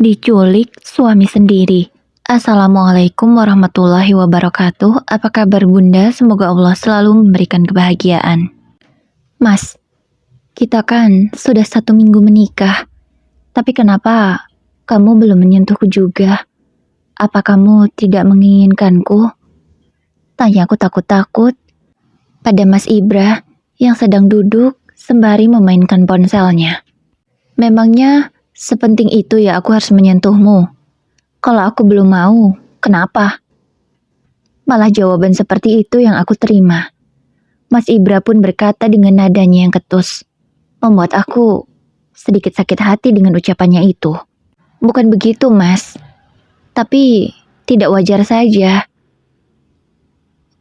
Diculik suami sendiri. Assalamualaikum warahmatullahi wabarakatuh. Apa kabar bunda? Semoga Allah selalu memberikan kebahagiaan. Mas, kita kan sudah 1 minggu menikah. Tapi kenapa kamu belum menyentuhku juga? Apa kamu tidak menginginkanku? Tanyaku takut-takut pada Mas Ibra yang sedang duduk sembari memainkan ponselnya. Memangnya sepenting itu ya aku harus menyentuhmu? Kalau aku belum mau, kenapa? Malah jawaban seperti itu yang aku terima. Mas Ibra pun berkata dengan nadanya yang ketus, membuat aku sedikit sakit hati dengan ucapannya itu. Bukan begitu, Mas. Tapi tidak wajar saja.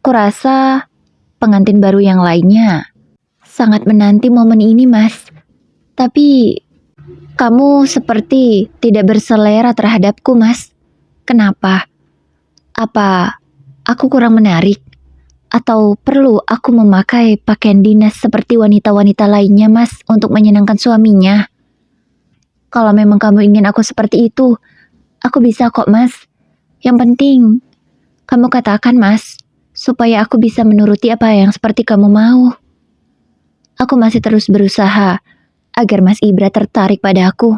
Kurasa pengantin baru yang lainnya sangat menanti momen ini, Mas. Tapi kamu seperti tidak berselera terhadapku, Mas. Kenapa? Apa aku kurang menarik? Atau perlu aku memakai pakaian dinas seperti wanita-wanita lainnya, Mas, untuk menyenangkan suaminya? Kalau memang kamu ingin aku seperti itu, aku bisa kok, Mas. Yang penting, kamu katakan, Mas, supaya aku bisa menuruti apa yang seperti kamu mau. Aku masih terus berusaha agar Mas Ibra tertarik pada aku.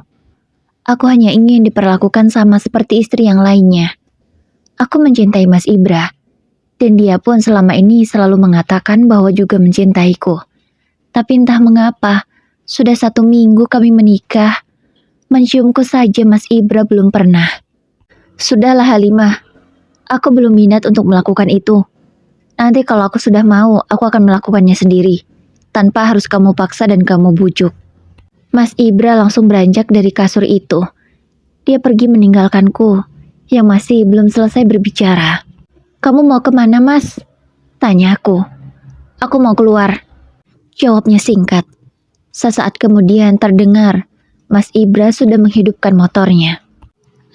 Aku hanya ingin diperlakukan sama seperti istri yang lainnya. Aku mencintai Mas Ibra, dan dia pun selama ini selalu mengatakan bahwa juga mencintaiku. Tapi entah mengapa, sudah 1 minggu kami menikah, menciumku saja Mas Ibra belum pernah. Sudahlah Halimah, aku belum minat untuk melakukan itu. Nanti kalau aku sudah mau, aku akan melakukannya sendiri, tanpa harus kamu paksa dan kamu bujuk. Mas Ibra langsung beranjak dari kasur itu. Dia pergi meninggalkanku, yang masih belum selesai berbicara. Kamu mau kemana, Mas? Tanyaku. Aku mau keluar. Jawabnya singkat. Sesaat kemudian terdengar, Mas Ibra sudah menghidupkan motornya.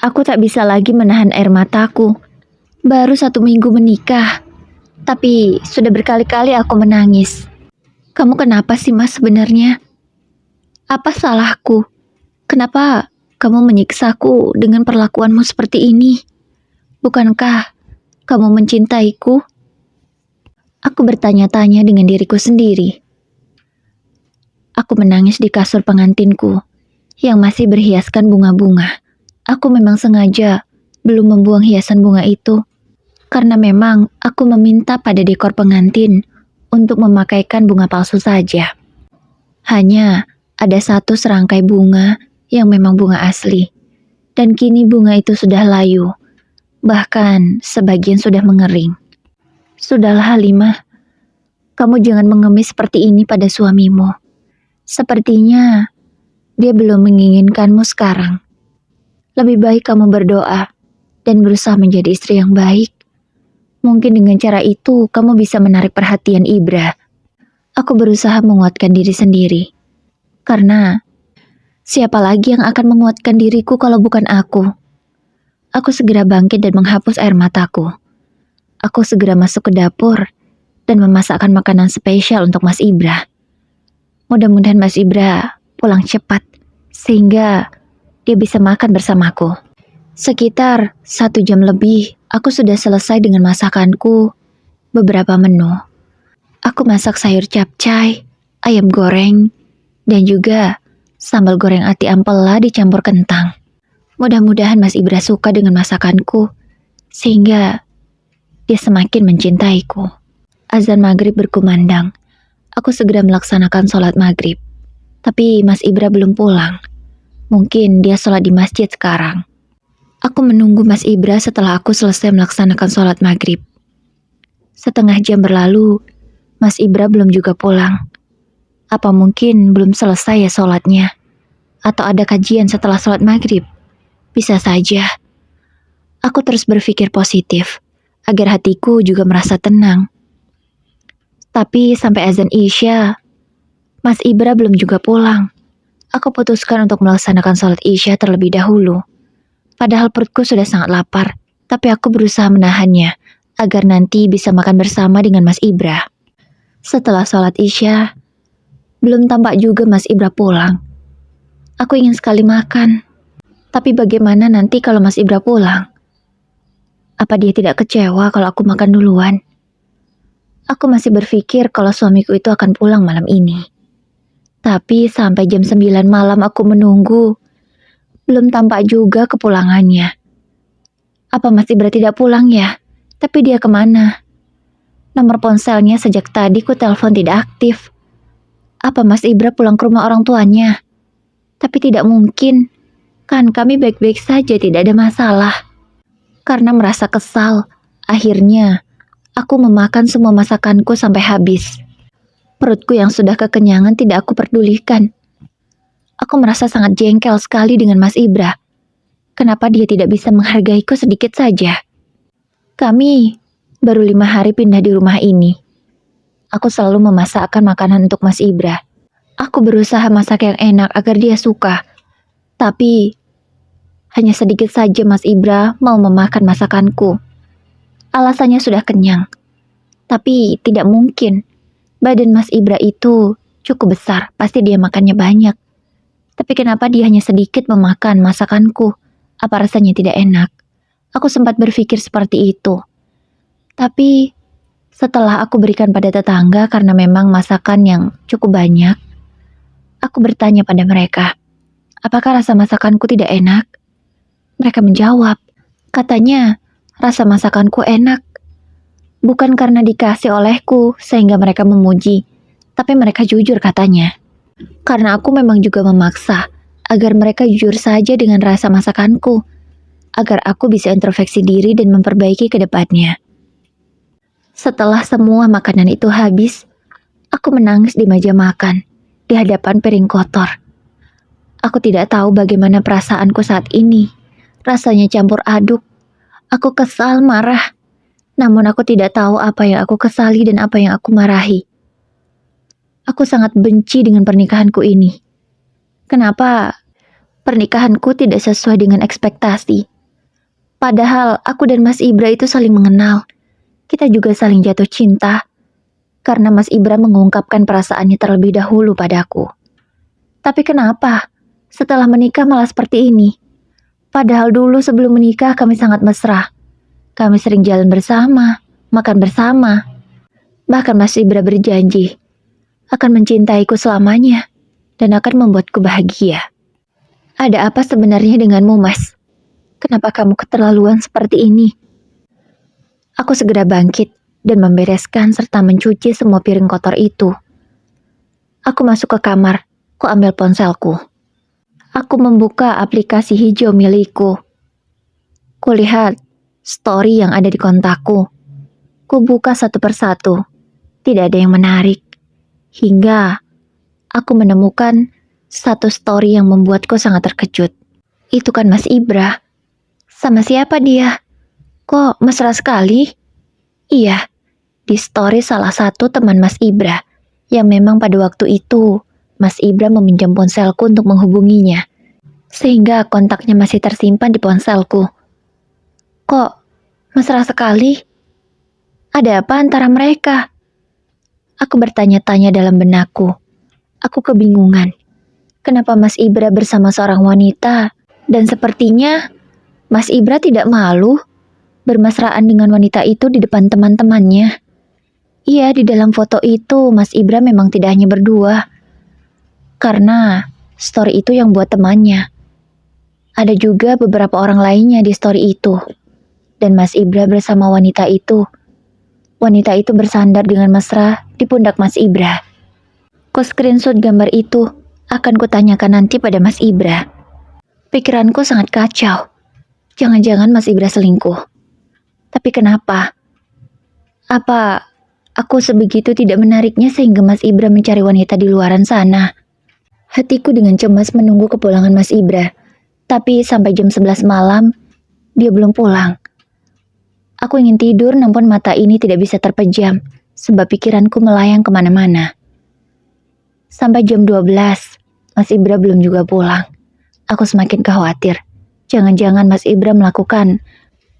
Aku tak bisa lagi menahan air mataku. Baru 1 minggu menikah, tapi sudah berkali-kali aku menangis. Kamu kenapa sih, Mas, sebenarnya? Apa salahku? Kenapa kamu menyiksaku dengan perlakuanmu seperti ini? Bukankah kamu mencintaiku? Aku bertanya-tanya dengan diriku sendiri. Aku menangis di kasur pengantinku yang masih berhiaskan bunga-bunga. Aku memang sengaja belum membuang hiasan bunga itu karena memang aku meminta pada dekor pengantin untuk memakaikan bunga palsu saja. Hanya ada 1 serangkai bunga yang memang bunga asli. Dan kini bunga itu sudah layu. Bahkan sebagian sudah mengering. Sudahlah Halimah, kamu jangan mengemis seperti ini pada suamimu. Sepertinya dia belum menginginkanmu sekarang. Lebih baik kamu berdoa dan berusaha menjadi istri yang baik. Mungkin dengan cara itu kamu bisa menarik perhatian Ibra. Aku berusaha menguatkan diri sendiri. Karena siapa lagi yang akan menguatkan diriku kalau bukan aku? Aku segera bangkit dan menghapus air mataku. Aku segera masuk ke dapur dan memasakkan makanan spesial untuk Mas Ibra. Mudah-mudahan Mas Ibra pulang cepat, sehingga dia bisa makan bersamaku. Sekitar 1 jam lebih, aku sudah selesai dengan masakanku beberapa menu. Aku masak sayur capcay, ayam goreng, dan juga sambal goreng ati ampela dicampur kentang. Mudah-mudahan Mas Ibra suka dengan masakanku, sehingga dia semakin mencintaiku. Azan maghrib berkumandang. Aku segera melaksanakan sholat maghrib. Tapi Mas Ibra belum pulang. Mungkin dia sholat di masjid sekarang. Aku menunggu Mas Ibra setelah aku selesai melaksanakan sholat maghrib. Setengah jam berlalu, Mas Ibra belum juga pulang. Apa mungkin belum selesai ya sholatnya? Atau ada kajian setelah sholat maghrib? Bisa saja. Aku terus berpikir positif, agar hatiku juga merasa tenang. Tapi sampai azan Isya, Mas Ibra belum juga pulang. Aku putuskan untuk melaksanakan sholat Isya terlebih dahulu. Padahal perutku sudah sangat lapar, tapi aku berusaha menahannya, agar nanti bisa makan bersama dengan Mas Ibra. Setelah sholat Isya, belum tampak juga Mas Ibra pulang. Aku ingin sekali makan, Tapi bagaimana nanti kalau Mas Ibra pulang? Apa dia tidak kecewa kalau aku makan duluan? Aku masih berpikir kalau suamiku itu akan pulang malam ini. Tapi sampai jam 9 malam aku menunggu, belum tampak juga kepulangannya. Apa Mas Ibra tidak pulang ya? Tapi dia kemana? Nomor ponselnya sejak tadi ku telepon tidak aktif. Apa Mas Ibra pulang ke rumah orang tuanya? Tapi tidak mungkin. Kan kami baik-baik saja, tidak ada masalah. Karena merasa kesal, akhirnya aku memakan semua masakanku sampai habis. Perutku yang sudah kekenyangan tidak aku pedulikan. Aku merasa sangat jengkel sekali dengan Mas Ibra. Kenapa dia tidak bisa menghargaiku sedikit saja? Kami baru 5 hari pindah di rumah ini. Aku selalu memasakkan makanan untuk Mas Ibra. Aku berusaha masak yang enak agar dia suka. Tapi hanya sedikit saja Mas Ibra mau memakan masakanku. Alasannya sudah kenyang. Tapi tidak mungkin. Badan Mas Ibra itu cukup besar, pasti dia makannya banyak. Tapi kenapa dia hanya sedikit memakan masakanku? Apa rasanya tidak enak? Aku sempat berpikir seperti itu. Tapi setelah aku berikan pada tetangga karena memang masakan yang cukup banyak, aku bertanya pada mereka, apakah rasa masakanku tidak enak? Mereka menjawab, katanya rasa masakanku enak. Bukan karena dikasih olehku sehingga mereka memuji, tapi mereka jujur katanya. Karena aku memang juga memaksa agar mereka jujur saja dengan rasa masakanku, agar aku bisa introspeksi diri dan memperbaiki ke depannya. Setelah semua makanan itu habis, aku menangis di meja makan, di hadapan piring kotor. Aku tidak tahu bagaimana perasaanku saat ini. Rasanya campur aduk. Aku kesal, marah. Namun aku tidak tahu apa yang aku kesali dan apa yang aku marahi. Aku sangat benci dengan pernikahanku ini. Kenapa pernikahanku tidak sesuai dengan ekspektasi? Padahal aku dan Mas Ibra itu saling mengenal. Kita juga saling jatuh cinta. Karena Mas Ibra mengungkapkan perasaannya terlebih dahulu padaku. Tapi kenapa setelah menikah malah seperti ini? Padahal dulu sebelum menikah kami sangat mesra. Kami sering jalan bersama, makan bersama. Bahkan Mas Ibra berjanji akan mencintaiku selamanya dan akan membuatku bahagia. Ada apa sebenarnya denganmu, Mas? Kenapa kamu keterlaluan seperti ini? Aku segera bangkit dan membereskan serta mencuci semua piring kotor itu. Aku masuk ke kamar, ku ambil ponselku. Aku membuka aplikasi hijau milikku. Kulihat story yang ada di kontakku. Ku buka satu persatu. Tidak ada yang menarik. Hingga aku menemukan satu story yang membuatku sangat terkejut. Itu kan Mas Ibra. Sama siapa dia? Kok mesra sekali? Iya, di story salah satu teman Mas Ibra, yang memang pada waktu itu Mas Ibra meminjam ponselku untuk menghubunginya, sehingga kontaknya masih tersimpan di ponselku. Kok mesra sekali? Ada apa antara mereka? Aku bertanya-tanya dalam benakku. Aku kebingungan. Kenapa Mas Ibra bersama seorang wanita, dan sepertinya Mas Ibra tidak malu bermesraan dengan wanita itu di depan teman-temannya. Iya, di dalam foto itu Mas Ibra memang tidak hanya berdua. Karena story itu yang buat temannya. Ada juga beberapa orang lainnya di story itu. Dan Mas Ibra bersama wanita itu. Wanita itu bersandar dengan mesra di pundak Mas Ibra. Ku screenshot gambar itu, akan kutanyakan nanti pada Mas Ibra. Pikiranku sangat kacau. Jangan-jangan Mas Ibra selingkuh. Tapi kenapa? Apa aku sebegitu tidak menariknya sehingga Mas Ibra mencari wanita di luaran sana? Hatiku dengan cemas menunggu kepulangan Mas Ibra. Tapi sampai jam 11 malam, dia belum pulang. Aku ingin tidur namun mata ini tidak bisa terpejam, sebab pikiranku melayang kemana-mana. Sampai jam 12, Mas Ibra belum juga pulang. Aku semakin khawatir. Jangan-jangan Mas Ibra melakukan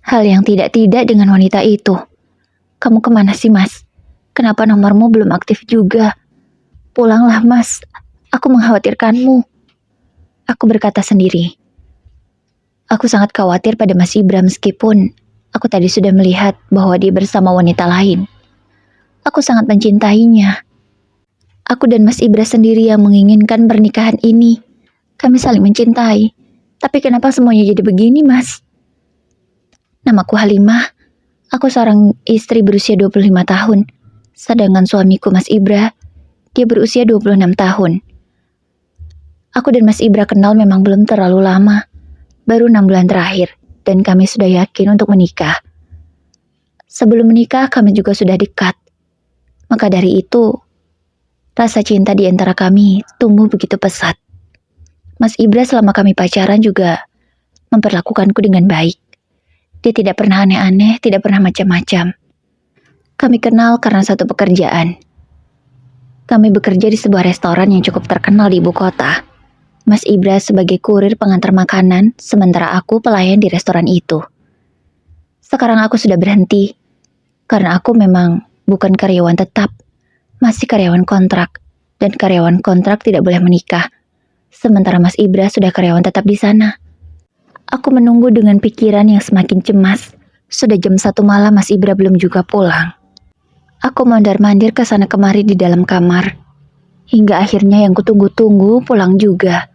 hal yang tidak-tidak dengan wanita itu. Kamu kemana sih, Mas? Kenapa nomormu belum aktif juga? Pulanglah, Mas. Aku mengkhawatirkanmu. Aku berkata sendiri. Aku sangat khawatir pada Mas Ibra meskipun aku tadi sudah melihat bahwa dia bersama wanita lain. Aku sangat mencintainya. Aku dan Mas Ibra sendiri yang menginginkan pernikahan ini. Kami saling mencintai. Tapi kenapa semuanya jadi begini, Mas? Namaku Halimah. Aku seorang istri berusia 25 tahun. Sedangkan suamiku Mas Ibra, dia berusia 26 tahun. Aku dan Mas Ibra kenal memang belum terlalu lama. Baru 6 bulan terakhir. Dan kami sudah yakin untuk menikah. Sebelum menikah kami juga sudah dekat. Maka dari itu, rasa cinta di antara kami tumbuh begitu pesat. Mas Ibra selama kami pacaran juga memperlakukanku dengan baik. Dia tidak pernah aneh-aneh, tidak pernah macam-macam. Kami kenal karena satu pekerjaan. Kami bekerja di sebuah restoran yang cukup terkenal di ibu kota. Mas Ibra sebagai kurir pengantar makanan, sementara aku pelayan di restoran itu. Sekarang aku sudah berhenti, karena aku memang bukan karyawan tetap, masih karyawan kontrak, dan karyawan kontrak tidak boleh menikah. Sementara Mas Ibra sudah karyawan tetap di sana. Aku menunggu dengan pikiran yang semakin cemas. Sudah jam 1 malam Mas Ibra belum juga pulang. Aku mondar-mandir ke sana kemari di dalam kamar. Hingga akhirnya yang kutunggu-tunggu pulang juga.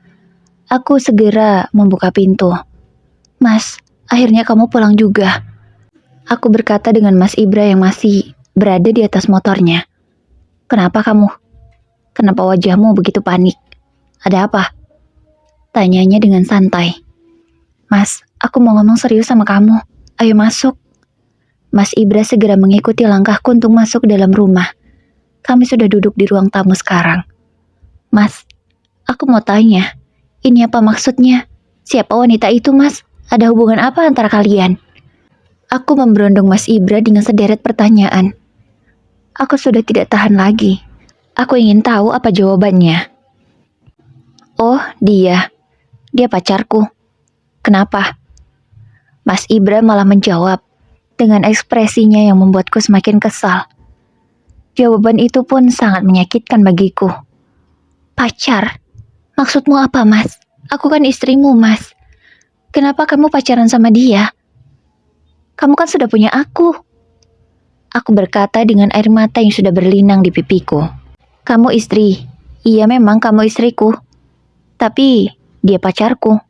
Aku segera membuka pintu. Mas, akhirnya kamu pulang juga. Aku berkata dengan Mas Ibra yang masih berada di atas motornya. Kenapa kamu? Kenapa wajahmu begitu panik? Ada apa? Tanyanya dengan santai. Mas, aku mau ngomong serius sama kamu. Ayo masuk. Mas Ibra segera mengikuti langkahku untuk masuk ke dalam rumah. Kami sudah duduk di ruang tamu sekarang. Mas, aku mau tanya. Ini apa maksudnya? Siapa wanita itu, Mas? Ada hubungan apa antara kalian? Aku memberondong Mas Ibra dengan sederet pertanyaan. Aku sudah tidak tahan lagi. Aku ingin tahu apa jawabannya. Oh, dia. Dia pacarku. Kenapa? Mas Ibra malah menjawab dengan ekspresinya yang membuatku semakin kesal. Jawaban itu pun sangat menyakitkan bagiku. Pacar? Maksudmu apa, Mas? Aku kan istrimu, Mas. Kenapa kamu pacaran sama dia? Kamu kan sudah punya aku. Aku berkata dengan air mata yang sudah berlinang di pipiku. Kamu istri. Iya, memang kamu istriku. Tapi dia pacarku.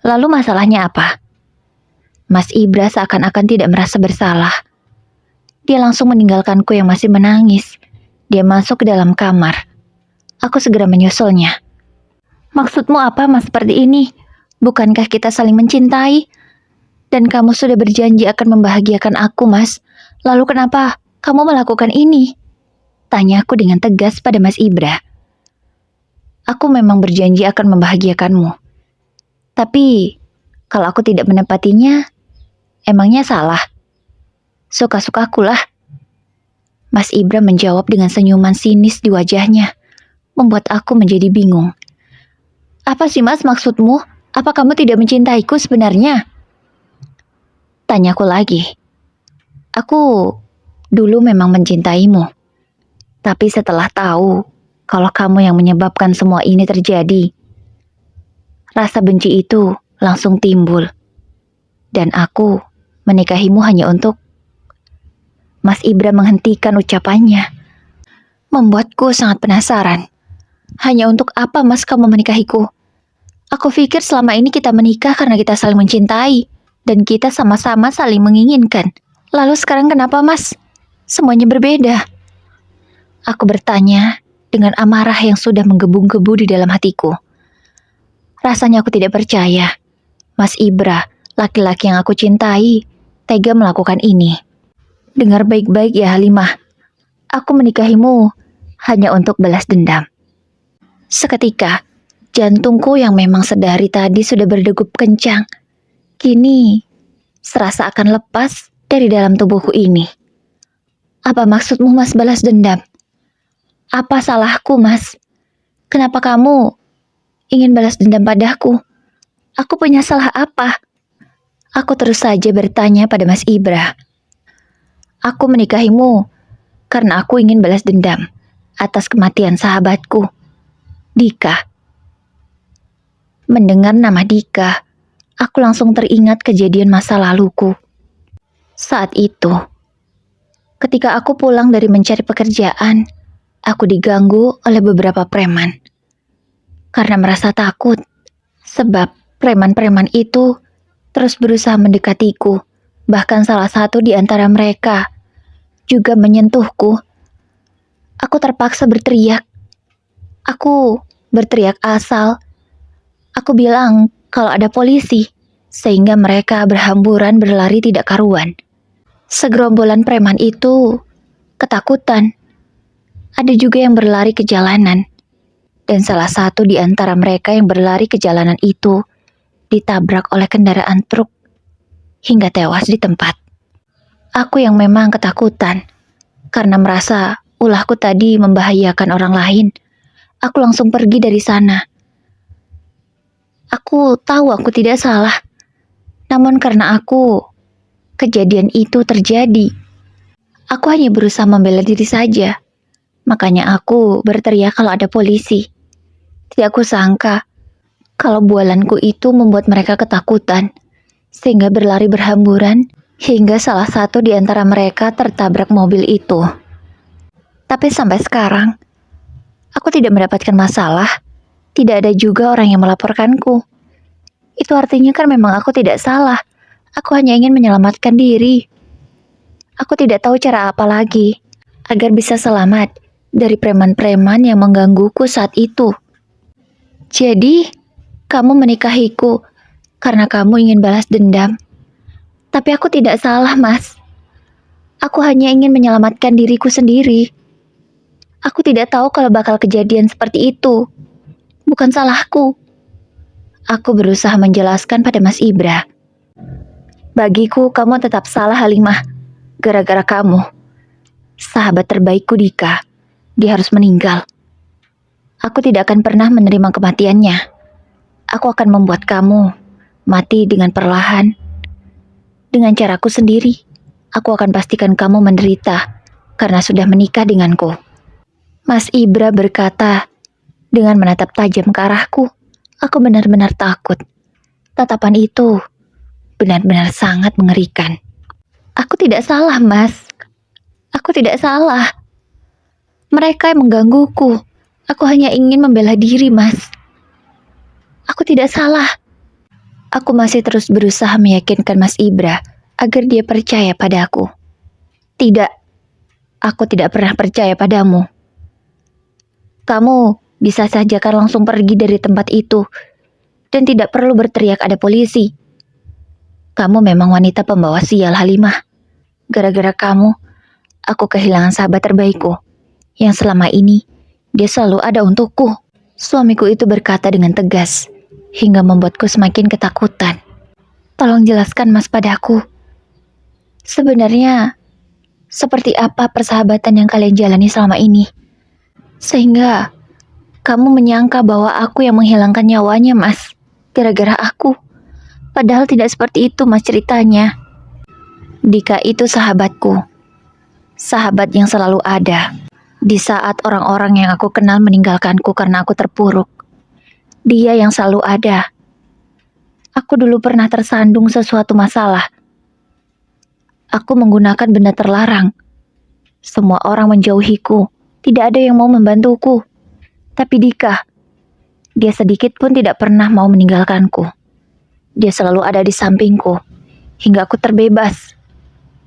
Lalu masalahnya apa? Mas Ibra seakan-akan tidak merasa bersalah. Dia langsung meninggalkanku yang masih menangis. Dia masuk ke dalam kamar. Aku segera menyusulnya. Maksudmu apa, Mas, seperti ini? Bukankah kita saling mencintai? Dan kamu sudah berjanji akan membahagiakan aku, Mas. Lalu kenapa kamu melakukan ini? Tanyaku dengan tegas pada Mas Ibra. Aku memang berjanji akan membahagiakanmu. Tapi, kalau aku tidak menepatinya, emangnya salah? Suka-sukakulah. Mas Ibra menjawab dengan senyuman sinis di wajahnya, membuat aku menjadi bingung. Apa sih, Mas, maksudmu? Apa kamu tidak mencintaiku sebenarnya? Tanyaku lagi. Aku dulu memang mencintaimu. Tapi setelah tahu kalau kamu yang menyebabkan semua ini terjadi, rasa benci itu langsung timbul. Dan aku menikahimu hanya untuk... Mas Ibra menghentikan ucapannya. Membuatku sangat penasaran. Hanya untuk apa, Mas, kamu menikahiku? Aku pikir selama ini kita menikah karena kita saling mencintai. Dan kita sama-sama saling menginginkan. Lalu sekarang kenapa, Mas? Semuanya berbeda. Aku bertanya dengan amarah yang sudah menggebu-gebu di dalam hatiku. Rasanya aku tidak percaya. Mas Ibra, laki-laki yang aku cintai, tega melakukan ini. Dengar baik-baik ya, Halimah. Aku menikahimu hanya untuk balas dendam. Seketika, jantungku yang memang sedari tadi sudah berdegup kencang, kini serasa akan lepas dari dalam tubuhku ini. Apa maksudmu, Mas, balas dendam? Apa salahku, Mas? Kenapa kamu ingin balas dendam padaku? Aku punya salah apa? Aku terus saja bertanya pada Mas Ibra. Aku menikahimu karena aku ingin balas dendam atas kematian sahabatku, Dika. Mendengar nama Dika, Aku langsung teringat kejadian masa laluku. Saat itu, ketika aku pulang dari mencari pekerjaan, aku diganggu oleh beberapa preman. Karena merasa takut, sebab preman-preman itu terus berusaha mendekatiku. Bahkan salah satu di antara mereka juga menyentuhku. Aku terpaksa berteriak. Aku berteriak asal. Aku bilang kalau ada polisi, sehingga mereka berhamburan berlari tidak karuan. Segerombolan preman itu ketakutan. Ada juga yang berlari ke jalanan. Dan salah satu di antara mereka yang berlari ke jalanan itu ditabrak oleh kendaraan truk hingga tewas di tempat. Aku yang memang ketakutan karena merasa ulahku tadi membahayakan orang lain. Aku langsung pergi dari sana. Aku tahu aku tidak salah. Namun karena kejadian itu terjadi. Aku hanya berusaha membela diri saja. Makanya aku berteriak kalau ada polisi. Tidak kusangka kalau bualanku itu membuat mereka ketakutan, sehingga berlari berhamburan hingga salah satu di antara mereka tertabrak mobil itu. Tapi sampai sekarang, aku tidak mendapatkan masalah. Tidak ada juga orang yang melaporkanku. Itu artinya kan memang aku tidak salah. Aku hanya ingin menyelamatkan diri. Aku tidak tahu cara apa lagi agar bisa selamat dari preman-preman yang menggangguku saat itu. Jadi, kamu menikahiku karena kamu ingin balas dendam. Tapi aku tidak salah, Mas. Aku hanya ingin menyelamatkan diriku sendiri. Aku tidak tahu kalau bakal kejadian seperti itu. Bukan salahku. Aku berusaha menjelaskan pada Mas Ibra. Bagiku, kamu tetap salah, Halimah. Gara-gara kamu, sahabat terbaikku Dika, dia harus meninggal. Aku tidak akan pernah menerima kematiannya. Aku akan membuat kamu mati dengan perlahan. Dengan caraku sendiri, aku akan pastikan kamu menderita karena sudah menikah denganku. Mas Ibra berkata dengan menatap tajam ke arahku. Aku benar-benar takut. Tatapan itu benar-benar sangat mengerikan. Aku tidak salah, Mas. Aku tidak salah. Mereka yang menggangguku. Aku hanya ingin membela diri, Mas. Aku tidak salah. Aku masih terus berusaha meyakinkan Mas Ibra agar dia percaya padaku. Tidak, aku tidak pernah percaya padamu. Kamu bisa saja kan langsung pergi dari tempat itu dan tidak perlu berteriak ada polisi. Kamu memang wanita pembawa sial, Halimah. Gara-gara kamu, aku kehilangan sahabat terbaikku yang selama ini dia selalu ada untukku. Suamiku itu berkata dengan tegas hingga membuatku semakin ketakutan. Tolong jelaskan, Mas, padaku. Sebenarnya seperti apa persahabatan yang kalian jalani selama ini? Sehingga kamu menyangka bahwa aku yang menghilangkan nyawanya, Mas, gara-gara aku. Padahal tidak seperti itu, Mas, ceritanya. Dika itu sahabatku. Sahabat yang selalu ada di saat orang-orang yang aku kenal meninggalkanku karena aku terpuruk. Dia yang selalu ada. Aku dulu pernah tersandung sesuatu masalah. Aku menggunakan benda terlarang. Semua orang menjauhiku. Tidak ada yang mau membantuku. Tapi Dika, dia sedikit pun tidak pernah mau meninggalkanku. Dia selalu ada di sampingku hingga aku terbebas.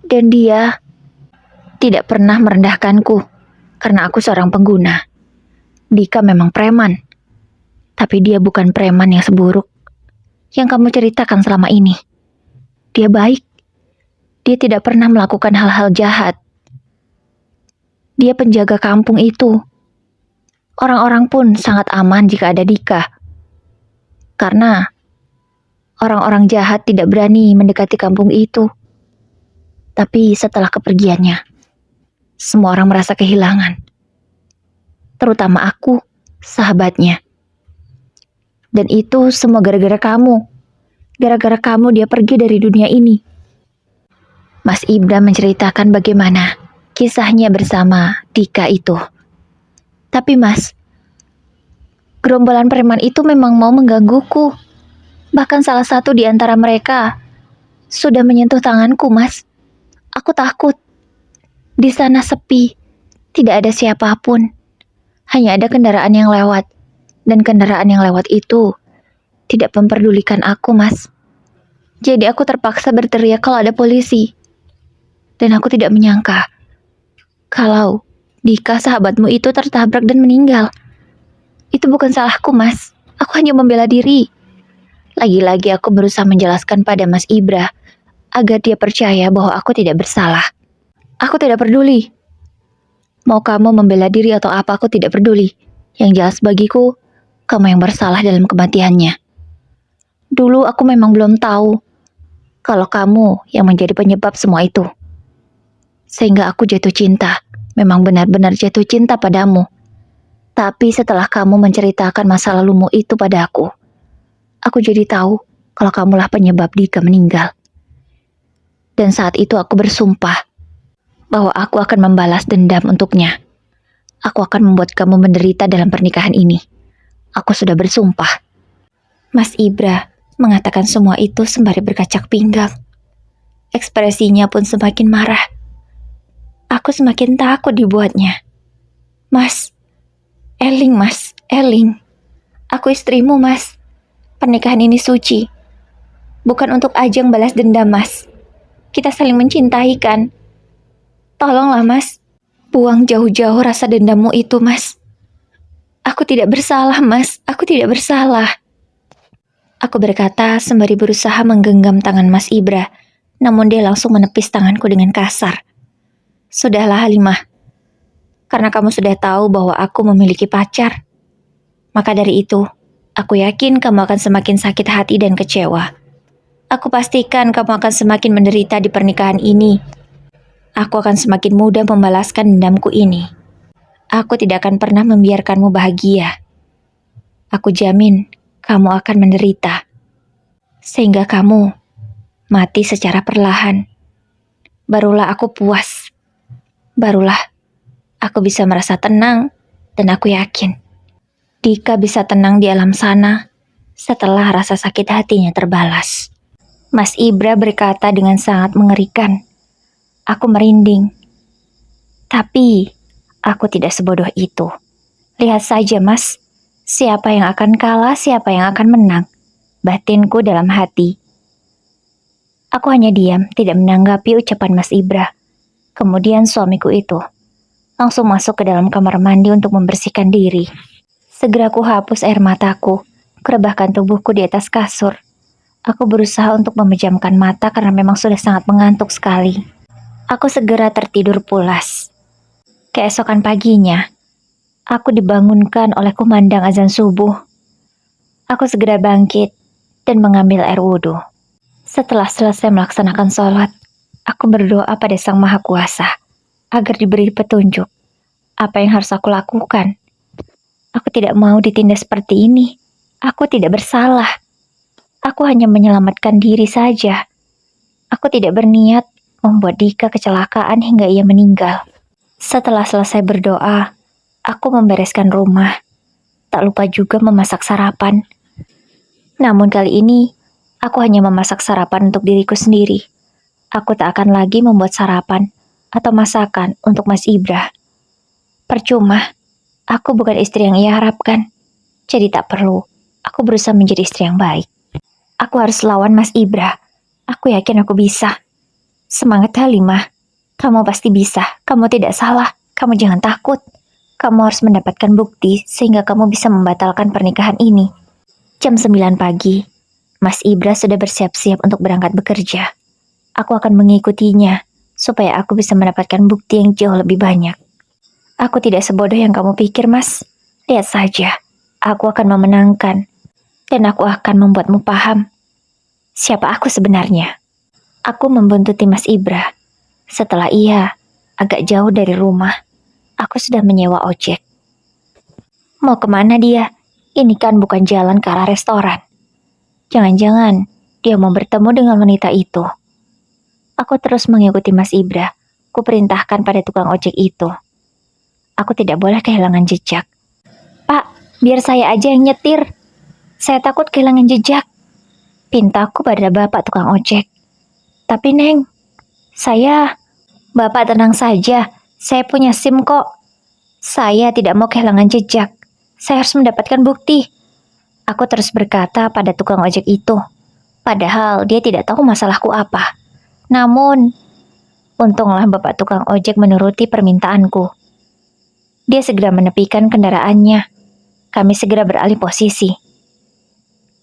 Dan dia tidak pernah merendahkanku karena aku seorang pengguna. Dika memang preman, tapi dia bukan preman yang seburuk yang kamu ceritakan selama ini. Dia baik. Dia tidak pernah melakukan hal-hal jahat. Dia penjaga kampung itu. Orang-orang pun sangat aman jika ada Dika. Karena orang-orang jahat tidak berani mendekati kampung itu. Tapi setelah kepergiannya, semua orang merasa kehilangan. Terutama aku, sahabatnya. Dan itu semua gara-gara kamu. Gara-gara kamu dia pergi dari dunia ini. Mas Ibra menceritakan bagaimana kisahnya bersama Dika itu. Tapi Mas, gerombolan preman itu memang mau menggangguku. Bahkan salah satu di antara mereka sudah menyentuh tanganku, Mas. Aku takut. Di sana sepi, tidak ada siapapun. Hanya ada kendaraan yang lewat. Dan kendaraan yang lewat itu tidak memperdulikan aku, Mas. Jadi aku terpaksa berteriak kalau ada polisi. Dan aku tidak menyangka kalau Dika sahabatmu itu tertabrak dan meninggal. Itu bukan salahku, Mas. Aku hanya membela diri. Lagi-lagi aku berusaha menjelaskan pada Mas Ibra agar dia percaya bahwa aku tidak bersalah. Aku tidak peduli. Mau kamu membela diri atau apa, aku tidak peduli. Yang jelas bagiku, kamu yang bersalah dalam kematiannya. Dulu aku memang belum tahu kalau kamu yang menjadi penyebab semua itu. Sehingga aku jatuh cinta. Memang benar-benar jatuh cinta padamu. Tapi setelah kamu menceritakan masa lalumu itu pada aku jadi tahu kalau kamulah penyebab Dika meninggal. Dan saat itu aku bersumpah bahwa aku akan membalas dendam untuknya. Aku akan membuat kamu menderita dalam pernikahan ini. Aku sudah bersumpah. Mas Ibra mengatakan semua itu sembari berkacak pinggang. Ekspresinya pun semakin marah. Aku semakin takut dibuatnya. Mas, Eling. Aku istrimu, Mas. Pernikahan ini suci. Bukan untuk ajang balas dendam, Mas. Kita saling mencintai, kan? Tolonglah, Mas. Buang jauh-jauh rasa dendammu itu, Mas. Aku tidak bersalah, Mas. Aku tidak bersalah. Aku berkata sembari berusaha menggenggam tangan Mas Ibra, namun dia langsung menepis tanganku dengan kasar. Sudahlah, Halimah. Karena kamu sudah tahu bahwa aku memiliki pacar. Maka dari itu, aku yakin kamu akan semakin sakit hati dan kecewa. Aku pastikan kamu akan semakin menderita di pernikahan ini. Aku akan semakin mudah membalaskan dendamku ini. Aku tidak akan pernah membiarkanmu bahagia. Aku jamin kamu akan menderita. Sehingga kamu mati secara perlahan. Barulah aku puas. Barulah aku bisa merasa tenang dan aku yakin Dika bisa tenang di alam sana setelah rasa sakit hatinya terbalas. Mas Ibra berkata dengan sangat mengerikan. Aku merinding. Tapi aku tidak sebodoh itu. Lihat saja, Mas. Siapa yang akan kalah, siapa yang akan menang. Batinku dalam hati. Aku hanya diam, tidak menanggapi ucapan Mas Ibra. Kemudian suamiku itu langsung masuk ke dalam kamar mandi untuk membersihkan diri. Segera ku hapus air mataku, kerebahkan tubuhku di atas kasur. Aku berusaha untuk memejamkan mata karena memang sudah sangat mengantuk sekali. Aku segera tertidur pulas. Keesokan paginya, aku dibangunkan oleh kumandang azan subuh. Aku segera bangkit dan mengambil air wudhu. Setelah selesai melaksanakan sholat, aku berdoa pada Sang Maha Kuasa agar diberi petunjuk apa yang harus aku lakukan. Aku tidak mau ditindas seperti ini. Aku tidak bersalah. Aku hanya menyelamatkan diri saja. Aku tidak berniat membuat Dika kecelakaan hingga ia meninggal. Setelah selesai berdoa, aku membereskan rumah. Tak lupa juga memasak sarapan. Namun kali ini, aku hanya memasak sarapan untuk diriku sendiri. Aku tak akan lagi membuat sarapan atau masakan untuk Mas Ibra. Percuma, aku bukan istri yang ia harapkan. Jadi tak perlu, aku berusaha menjadi istri yang baik. Aku harus lawan Mas Ibra. Aku yakin aku bisa. Semangat, Halimah. Kamu pasti bisa. Kamu tidak salah. Kamu jangan takut. Kamu harus mendapatkan bukti sehingga kamu bisa membatalkan pernikahan ini. Jam 9 pagi, Mas Ibra sudah bersiap-siap untuk berangkat bekerja. Aku akan mengikutinya supaya aku bisa mendapatkan bukti yang jauh lebih banyak. Aku tidak sebodoh yang kamu pikir, Mas. Lihat saja, aku akan memenangkan. Dan aku akan membuatmu paham siapa aku sebenarnya. Aku membuntuti Mas Ibra. Setelah ia agak jauh dari rumah, aku sudah menyewa ojek. Mau kemana dia? Ini kan bukan jalan ke arah restoran. Jangan-jangan dia mau bertemu dengan wanita itu. Aku terus mengikuti Mas Ibra. Kuperintahkan pada tukang ojek itu. Aku tidak boleh kehilangan jejak. Pak, biar saya aja yang nyetir. Saya takut kehilangan jejak. pintaku pada bapak tukang ojek. Tapi Neng, Bapak tenang saja, saya punya SIM kok. Saya tidak mau kehilangan jejak. Saya harus mendapatkan bukti. Aku terus berkata pada tukang ojek itu. Padahal dia tidak tahu masalahku apa. Namun, untunglah bapak tukang ojek menuruti permintaanku. Dia segera menepikan kendaraannya. Kami segera beralih posisi.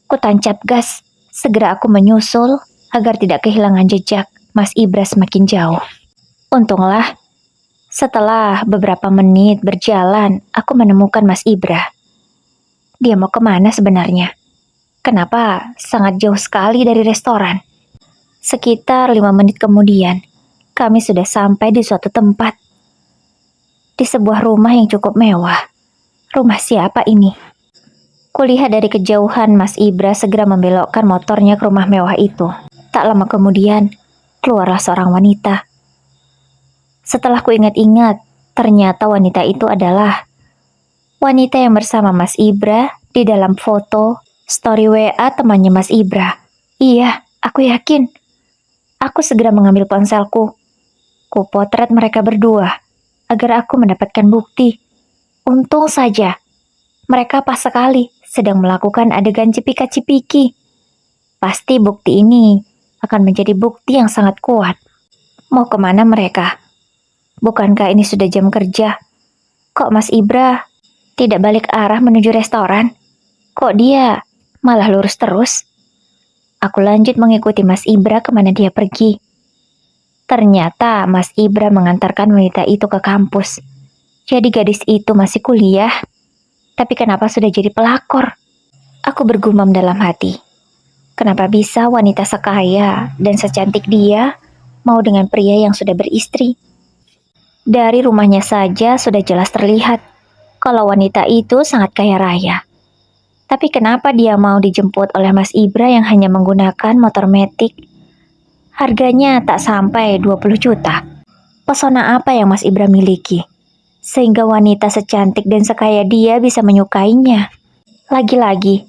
Kutancap gas. Segera aku menyusul agar tidak kehilangan jejak Mas Ibra semakin jauh. Untunglah, setelah beberapa menit berjalan, aku menemukan Mas Ibra. Dia mau kemana sebenarnya? Kenapa sangat jauh sekali dari restoran? Sekitar 5 menit kemudian, kami sudah sampai di suatu tempat. Di sebuah rumah yang cukup mewah. Rumah siapa ini? Kulihat dari kejauhan Mas Ibra segera membelokkan motornya ke rumah mewah itu. Tak lama kemudian, keluarlah seorang wanita. Setelah ku ingat-ingat, ternyata wanita itu adalah wanita yang bersama Mas Ibra di dalam foto story WA temannya Mas Ibra. Iya, aku yakin. Aku segera mengambil ponselku. Ku potret mereka berdua agar aku mendapatkan bukti. Untung saja, mereka pas sekali sedang melakukan adegan cipika-cipiki. Pasti bukti ini akan menjadi bukti yang sangat kuat. Mau kemana mereka? Bukankah ini sudah jam kerja? Kok Mas Ibra tidak balik arah menuju restoran? Kok dia malah lurus terus? Aku lanjut mengikuti Mas Ibra kemana dia pergi. Ternyata Mas Ibra mengantarkan wanita itu ke kampus. Jadi gadis itu masih kuliah. Tapi kenapa sudah jadi pelakor? Aku bergumam dalam hati. Kenapa bisa wanita sekaya dan secantik dia mau dengan pria yang sudah beristri? Dari rumahnya saja sudah jelas terlihat kalau wanita itu sangat kaya raya. Tapi kenapa dia mau dijemput oleh Mas Ibra yang hanya menggunakan motor metik? Harganya tak sampai 20 juta. Pesona apa yang Mas Ibra miliki? Sehingga wanita secantik dan sekaya dia bisa menyukainya. Lagi-lagi,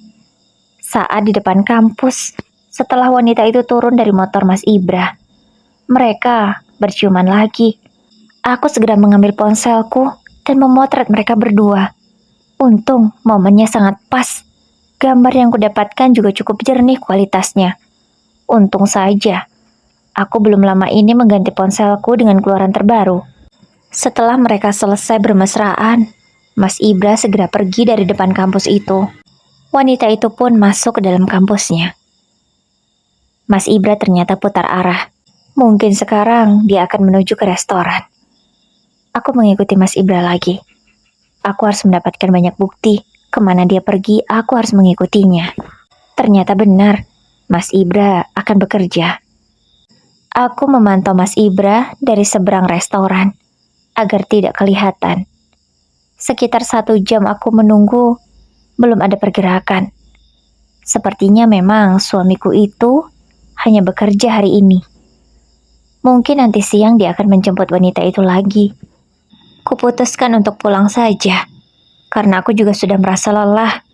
saat di depan kampus, setelah wanita itu turun dari motor Mas Ibra, mereka berciuman lagi. Aku segera mengambil ponselku dan memotret mereka berdua. Untung momennya sangat pas. Gambar yang kudapatkan juga cukup jernih kualitasnya. Untung saja, aku belum lama ini mengganti ponselku dengan keluaran terbaru. Setelah mereka selesai bermesraan, Mas Ibra segera pergi dari depan kampus itu. Wanita itu pun masuk ke dalam kampusnya. Mas Ibra ternyata putar arah. Mungkin sekarang dia akan menuju ke restoran. Aku mengikuti Mas Ibra lagi. Aku harus mendapatkan banyak bukti. Kemana dia pergi, aku harus mengikutinya. Ternyata benar, Mas Ibra akan bekerja. Aku memantau Mas Ibra dari seberang restoran, agar tidak kelihatan. Sekitar 1 jam aku menunggu, belum ada pergerakan. Sepertinya memang suamiku itu hanya bekerja hari ini. Mungkin nanti siang dia akan menjemput wanita itu lagi. Kuputuskan untuk pulang saja, karena aku juga sudah merasa lelah.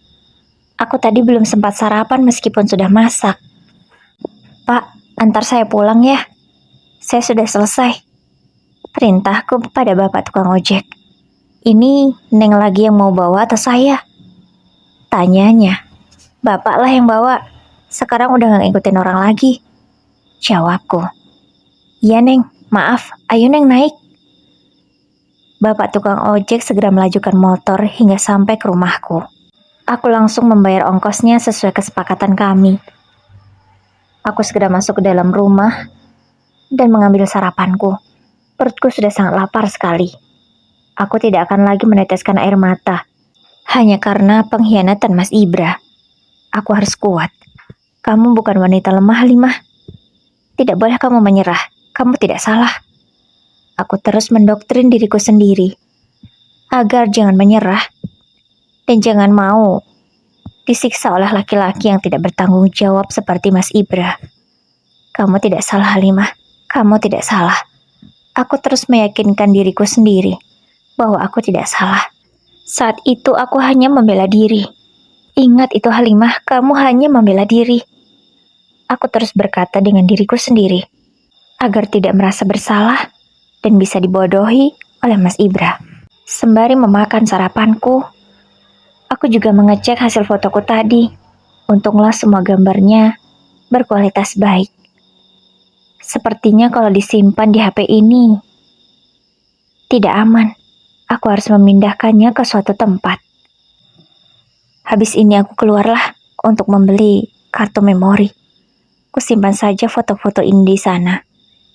Aku tadi belum sempat sarapan meskipun sudah masak. Pak, antar saya pulang ya. Saya sudah selesai. Perintahku pada bapak tukang ojek. Ini Neng lagi yang mau bawa atau saya? Tanyanya. Bapak lah yang bawa. Sekarang udah gak ngikutin orang lagi. Jawabku. Iya Neng, maaf. Ayo Neng naik. Bapak tukang ojek segera melajukan motor hingga sampai ke rumahku. Aku langsung membayar ongkosnya sesuai kesepakatan kami. Aku segera masuk ke dalam rumah dan mengambil sarapanku. Perutku sudah sangat lapar sekali. Aku tidak akan lagi meneteskan air mata. Hanya karena pengkhianatan Mas Ibra. Aku harus kuat. Kamu bukan wanita lemah, Halimah. Tidak boleh kamu menyerah. Kamu tidak salah. Aku terus mendoktrin diriku sendiri agar jangan menyerah dan jangan mau disiksa oleh laki-laki yang tidak bertanggung jawab seperti Mas Ibra. Kamu tidak salah, Halimah. Kamu tidak salah. Aku terus meyakinkan diriku sendiri bahwa aku tidak salah. Saat itu aku hanya membela diri. Ingat itu, Halimah, kamu hanya membela diri. Aku terus berkata dengan diriku sendiri, agar tidak merasa bersalah dan bisa dibodohi oleh Mas Ibra. Sembari memakan sarapanku, aku juga mengecek hasil fotoku tadi. Untunglah semua gambarnya berkualitas baik. Sepertinya kalau disimpan di HP ini tidak aman. Aku harus memindahkannya ke suatu tempat. Habis ini aku keluarlah untuk membeli kartu memori. Kusimpan saja foto-foto ini di sana,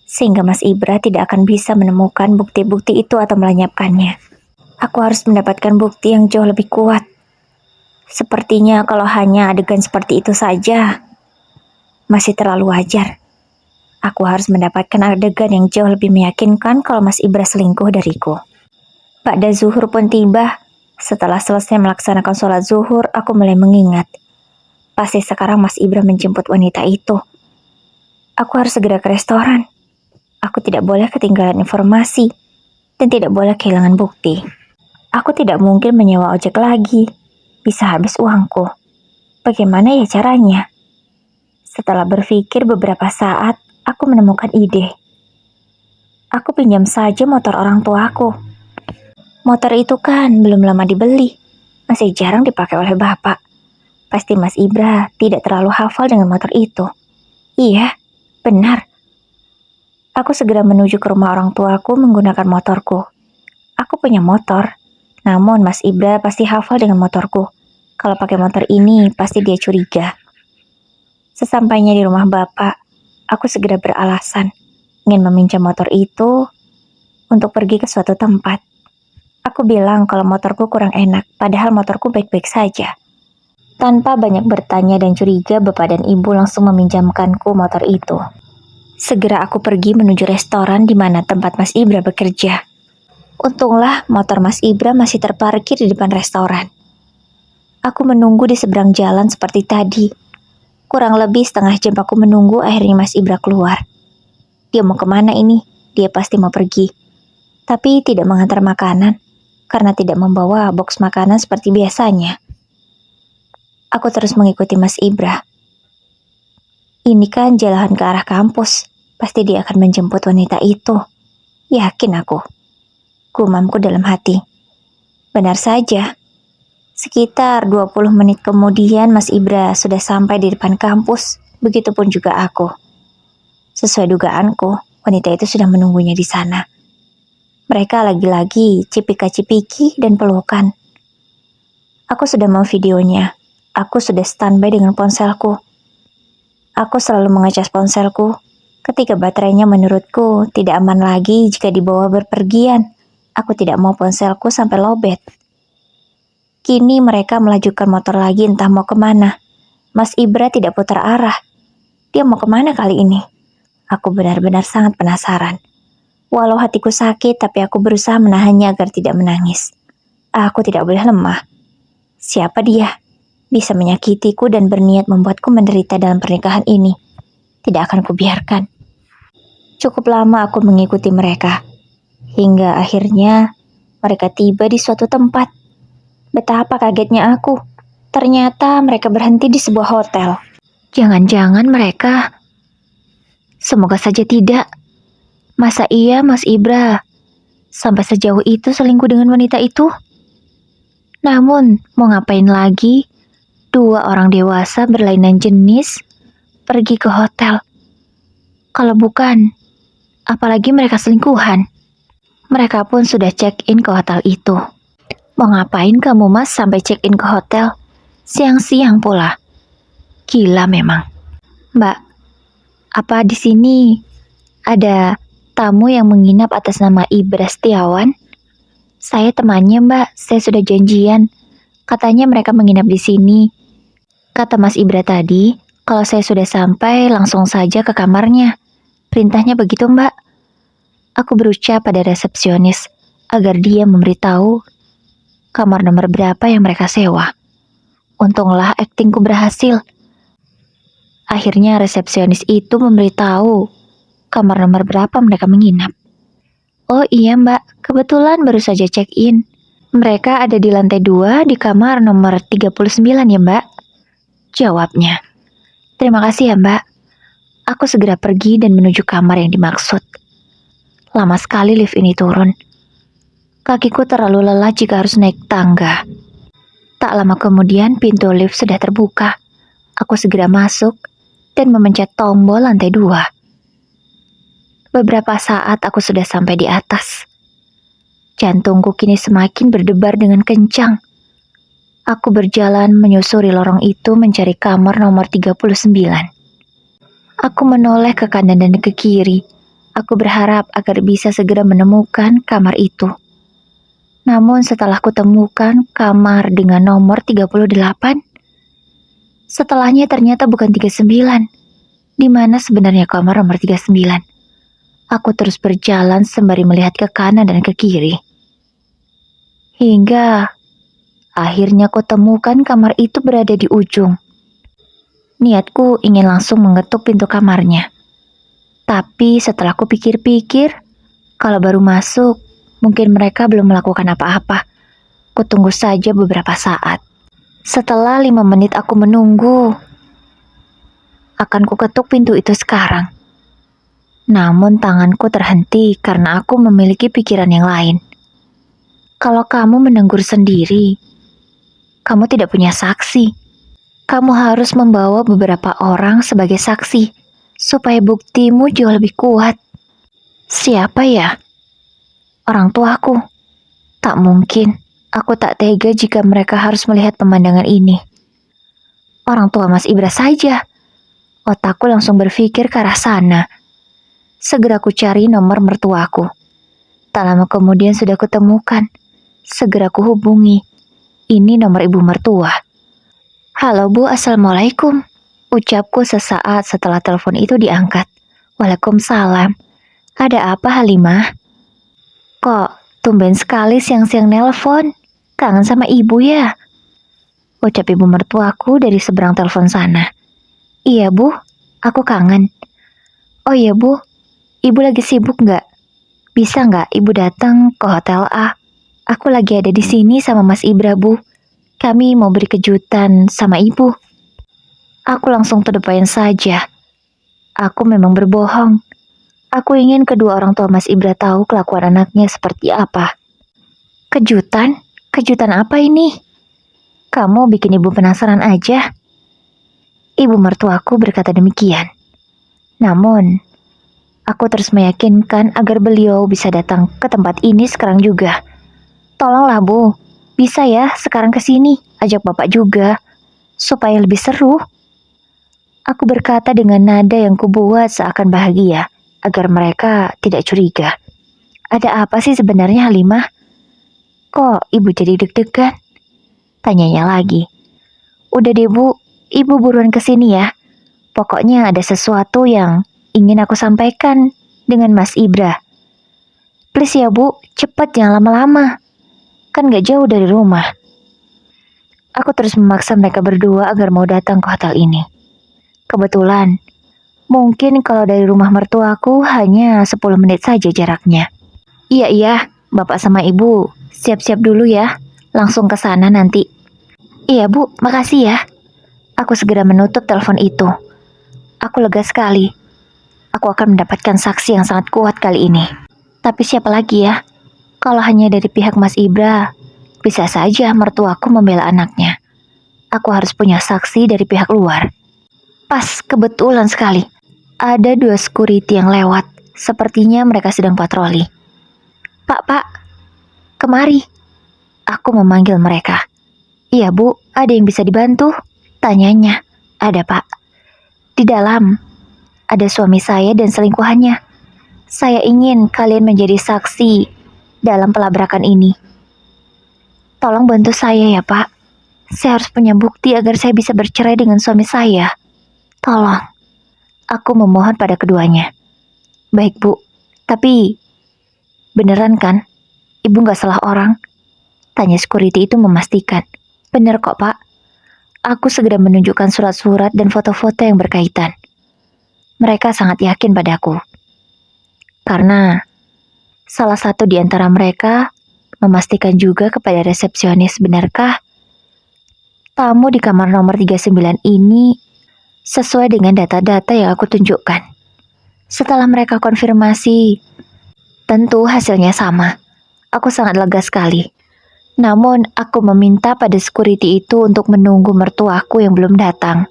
sehingga Mas Ibra tidak akan bisa menemukan bukti-bukti itu atau melenyapkannya. Aku harus mendapatkan bukti yang jauh lebih kuat. Sepertinya kalau hanya adegan seperti itu saja, masih terlalu wajar. Aku harus mendapatkan adegan yang jauh lebih meyakinkan kalau Mas Ibra selingkuh dariku. Ba'da zuhur pun tiba. Setelah selesai melaksanakan sholat zuhur, aku mulai mengingat. Pasti sekarang Mas Ibra menjemput wanita itu. Aku harus segera ke restoran. Aku tidak boleh ketinggalan informasi dan tidak boleh kehilangan bukti. Aku tidak mungkin menyewa ojek lagi. Bisa habis uangku. Bagaimana ya caranya? Setelah berpikir beberapa saat, aku menemukan ide. Aku pinjam saja motor orang tuaku. Motor itu kan belum lama dibeli. Masih jarang dipakai oleh bapak. Pasti Mas Ibra tidak terlalu hafal dengan motor itu. Iya, benar. Aku segera menuju ke rumah orang tuaku menggunakan motorku. Aku punya motor, namun Mas Ibra pasti hafal dengan motorku. Kalau pakai motor ini, pasti dia curiga. Sesampainya di rumah bapak, aku segera beralasan ingin meminjam motor itu untuk pergi ke suatu tempat. Aku bilang kalau motorku kurang enak, padahal motorku baik-baik saja. Tanpa banyak bertanya dan curiga, bapak dan ibu langsung meminjamkanku motor itu. Segera aku pergi menuju restoran di mana tempat Mas Ibra bekerja. Untunglah motor Mas Ibra masih terparkir di depan restoran. Aku menunggu di seberang jalan seperti tadi. Kurang lebih setengah jam aku menunggu, akhirnya Mas Ibra keluar. Dia mau kemana ini? Dia pasti mau pergi. Tapi tidak mengantar makanan, karena tidak membawa box makanan seperti biasanya. Aku terus mengikuti Mas Ibra. Ini kan jalan ke arah kampus. Pasti dia akan menjemput wanita itu. Yakin aku. Gumamku dalam hati. Benar saja. Sekitar 20 menit kemudian Mas Ibra sudah sampai di depan kampus. Begitupun juga aku. Sesuai dugaanku, wanita itu sudah menunggunya di sana. Mereka lagi-lagi cipika-cipiki dan pelukan. Aku sudah mau videonya. Aku sudah standby dengan ponselku. Aku selalu mengecas ponselku ketika baterainya menurutku tidak aman lagi jika dibawa berpergian. Aku tidak mau ponselku sampai lowbat. Kini mereka melajukan motor lagi entah mau kemana. Mas Ibra tidak putar arah. Dia mau kemana kali ini? Aku benar-benar sangat penasaran. Walau hatiku sakit, tapi aku berusaha menahannya agar tidak menangis. Aku tidak boleh lemah. Siapa dia? Bisa menyakitiku dan berniat membuatku menderita dalam pernikahan ini. Tidak akan kubiarkan. Cukup lama aku mengikuti mereka. Hingga akhirnya mereka tiba di suatu tempat. Betapa kagetnya aku. Ternyata mereka berhenti di sebuah hotel. Jangan-jangan mereka... Semoga saja tidak. Masa iya Mas Ibra sampai sejauh itu selingkuh dengan wanita itu? Namun, mau ngapain lagi? Dua orang dewasa berlainan jenis pergi ke hotel. Kalau bukan, apalagi mereka selingkuhan. Mereka pun sudah check-in ke hotel itu. Mau ngapain kamu mas sampai check-in ke hotel? Siang-siang pula. Gila memang. Mbak, apa di sini ada tamu yang menginap atas nama Ibra Setiawan? Saya temannya mbak, saya sudah janjian. Katanya mereka menginap di sini. Kata Mas Ibra tadi, kalau saya sudah sampai langsung saja ke kamarnya. Perintahnya begitu mbak. Aku berucap pada resepsionis agar dia memberitahu kamar nomor berapa yang mereka sewa. Untunglah aktingku berhasil. Akhirnya resepsionis itu memberitahu kamar nomor berapa mereka menginap. Oh iya mbak, kebetulan baru saja check-in. Mereka ada di lantai 2 di kamar nomor 39 ya mbak. Jawabnya. Terima kasih ya mbak. Aku segera pergi dan menuju kamar yang dimaksud. Lama sekali lift ini turun. Kakiku terlalu lelah jika harus naik tangga. Tak lama kemudian pintu lift sudah terbuka. Aku segera masuk dan memencet tombol lantai 2. Beberapa saat aku sudah sampai di atas. Jantungku kini semakin berdebar dengan kencang. Aku berjalan menyusuri lorong itu mencari kamar nomor 39. Aku menoleh ke kanan dan ke kiri. Aku berharap agar bisa segera menemukan kamar itu. Namun setelah kutemukan kamar dengan nomor 38, setelahnya ternyata bukan 39. Di mana sebenarnya kamar nomor 39? Aku terus berjalan sembari melihat ke kanan dan ke kiri. Hingga akhirnya kutemukan kamar itu berada di ujung. Niatku ingin langsung mengetuk pintu kamarnya. Tapi setelah ku pikir-pikir, kalau baru masuk, mungkin mereka belum melakukan apa-apa. Kutunggu saja beberapa saat. Setelah 5 menit aku menunggu, akan ku ketuk pintu itu sekarang. Namun tanganku terhenti karena aku memiliki pikiran yang lain. Kalau kamu menegur sendiri, kamu tidak punya saksi. Kamu harus membawa beberapa orang sebagai saksi, supaya buktimu jauh lebih kuat. Siapa ya? Orang tuaku. Tak mungkin, aku tak tega jika mereka harus melihat pemandangan ini. Orang tua Mas Ibra saja. Otakku langsung berpikir ke arah sana. Segera ku cari nomor mertuaku. Tak lama kemudian sudah kutemukan. Segera ku hubungi. Ini nomor ibu mertua. Halo Bu, Assalamualaikum. Ucapku sesaat setelah telepon itu diangkat. Waalaikumsalam. Ada apa Halimah? Kok tumben sekali siang-siang nelpon? Kangen sama ibu ya? Ucap ibu mertuaku dari seberang telepon sana. Iya Bu, aku kangen. Oh iya Bu, ibu lagi sibuk nggak? Bisa nggak ibu datang ke hotel A? Aku lagi ada di sini sama Mas Ibra Bu. Kami mau beri kejutan sama ibu. Aku langsung to the point saja. Aku memang berbohong. Aku ingin kedua orang tua Mas Ibra tahu kelakuan anaknya seperti apa. Kejutan? Kejutan apa ini? Kamu bikin ibu penasaran aja. Ibu mertuaku berkata demikian. Namun, aku terus meyakinkan agar beliau bisa datang ke tempat ini sekarang juga. Tolonglah Bu, bisa ya sekarang ke sini, ajak Bapak juga, supaya lebih seru. Aku berkata dengan nada yang kubuat seakan bahagia, agar mereka tidak curiga. Ada apa sih sebenarnya Halimah? Kok ibu jadi deg-degan? Tanyanya lagi. Udah deh Bu, ibu buruan ke sini ya. Pokoknya ada sesuatu yang ingin aku sampaikan dengan Mas Ibra. Please ya Bu, cepet jangan lama-lama. Kan gak jauh dari rumah. Aku terus memaksa mereka berdua agar mau datang ke hotel ini. Kebetulan, mungkin kalau dari rumah mertuaku hanya 10 menit saja jaraknya. Iya, Bapak sama Ibu, siap-siap dulu ya. Langsung ke sana nanti. Iya Bu, makasih ya. Aku segera menutup telepon itu. Aku lega sekali. Aku akan mendapatkan saksi yang sangat kuat kali ini. Tapi siapa lagi ya? Kalau hanya dari pihak Mas Ibra, bisa saja mertuaku membela anaknya. Aku harus punya saksi dari pihak luar. Pas, kebetulan sekali. Ada 2 security yang lewat. Sepertinya mereka sedang patroli. Pak, kemari. Aku memanggil mereka. Iya Bu, ada yang bisa dibantu? Tanyanya. Ada Pak. Di dalam, ada suami saya dan selingkuhannya. Saya ingin kalian menjadi saksi dalam pelabrakan ini. Tolong bantu saya ya Pak. Saya harus punya bukti agar saya bisa bercerai dengan suami saya. Tolong. Aku memohon pada keduanya. Baik Bu, tapi beneran kan? Ibu gak salah orang? Tanya security itu memastikan. Bener kok Pak. Aku segera menunjukkan surat-surat dan foto-foto yang berkaitan. Mereka sangat yakin padaku. Karena salah satu di antara mereka memastikan juga kepada resepsionis benarkah tamu di kamar nomor 39 ini sesuai dengan data-data yang aku tunjukkan. Setelah mereka konfirmasi, tentu hasilnya sama. Aku sangat lega sekali. Namun, aku meminta pada security itu untuk menunggu mertuaku yang belum datang.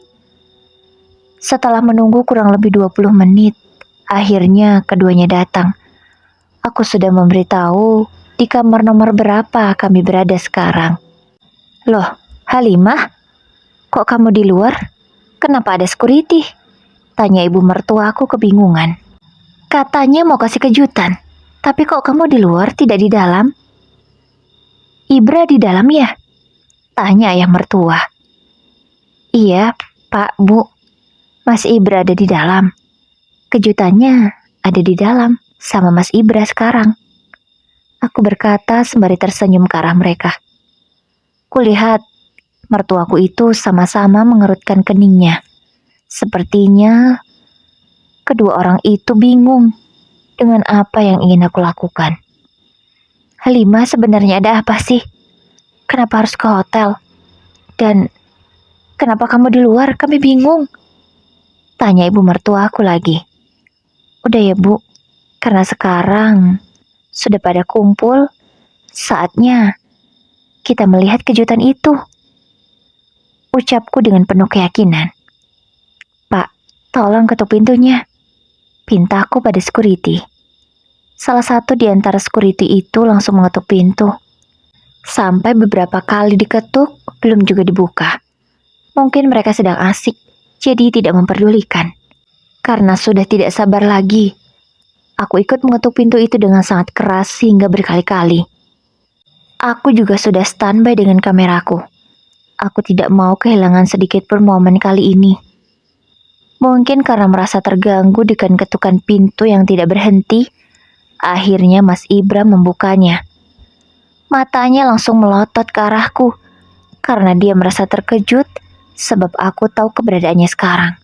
Setelah menunggu kurang lebih 20 menit, akhirnya keduanya datang. Aku sudah memberitahu di kamar nomor berapa kami berada sekarang. Loh, Halimah, kok kamu di luar? Kenapa ada security? Tanya ibu mertuaku kebingungan. Katanya mau kasih kejutan, tapi kok kamu di luar tidak di dalam? Ibra di dalam ya? Tanya ayah mertua. Iya, Pak, Bu. Mas Ibra ada di dalam. Kejutannya ada di dalam sama Mas Ibra sekarang. Aku berkata sembari tersenyum ke arah mereka. Kulihat mertuaku itu sama-sama mengerutkan keningnya. Sepertinya kedua orang itu bingung dengan apa yang ingin aku lakukan. Halimah, sebenarnya ada apa sih? Kenapa harus ke hotel? Dan kenapa kamu di luar? Kami bingung. Tanya ibu mertua aku lagi. Udah ya Bu, karena sekarang sudah pada kumpul, saatnya kita melihat kejutan itu. Ucapku dengan penuh keyakinan. Pak, tolong ketuk pintunya. Pintaku pada security. Salah satu di antara security itu langsung mengetuk pintu. Sampai beberapa kali diketuk, belum juga dibuka. Mungkin mereka sedang asik, jadi tidak memperdulikan. Karena sudah tidak sabar lagi, aku ikut mengetuk pintu itu dengan sangat keras hingga berkali-kali. Aku juga sudah standby dengan kameraku. Aku tidak mau kehilangan sedikit pun momen kali ini. Mungkin karena merasa terganggu dengan ketukan pintu yang tidak berhenti, akhirnya Mas Ibra membukanya. Matanya langsung melotot ke arahku, karena dia merasa terkejut sebab aku tahu keberadaannya sekarang.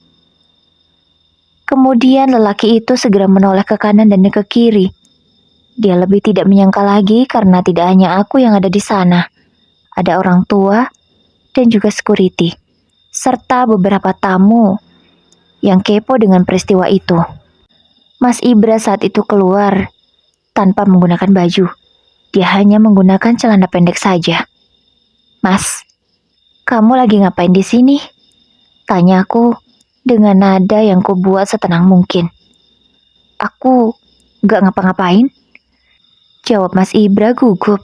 Kemudian lelaki itu segera menoleh ke kanan dan ke kiri. Dia lebih tidak menyangka lagi karena tidak hanya aku yang ada di sana. Ada orang tua dan juga security, serta beberapa tamu yang kepo dengan peristiwa itu. Mas Ibra saat itu keluar tanpa menggunakan baju. Dia hanya menggunakan celana pendek saja. Mas, kamu lagi ngapain di sini? Tanyaku dengan nada yang kubuat setenang mungkin. Aku gak ngapa-ngapain. Jawab Mas Ibra gugup.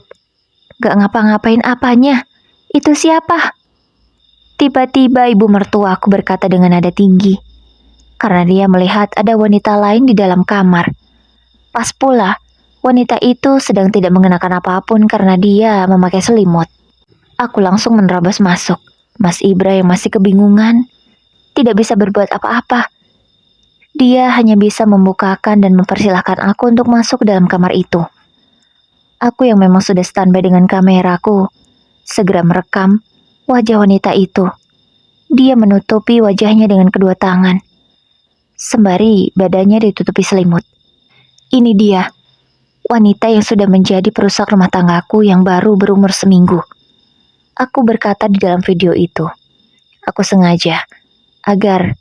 Gak ngapa-ngapain apanya? Itu siapa? Tiba-tiba ibu mertuaku berkata dengan nada tinggi. Karena dia melihat ada wanita lain di dalam kamar. Pas pula, wanita itu sedang tidak mengenakan apapun karena dia memakai selimut. Aku langsung menerobos masuk. Mas Ibra yang masih kebingungan tidak bisa berbuat apa-apa. Dia hanya bisa membukakan dan mempersilahkan aku untuk masuk ke dalam kamar itu. Aku yang memang sudah standby dengan kameraku segera merekam wajah wanita itu. Dia menutupi wajahnya dengan kedua tangan, sembari badannya ditutupi selimut. Ini dia, wanita yang sudah menjadi perusak rumah tanggaku yang baru berumur seminggu. Aku berkata di dalam video itu. Aku sengaja agar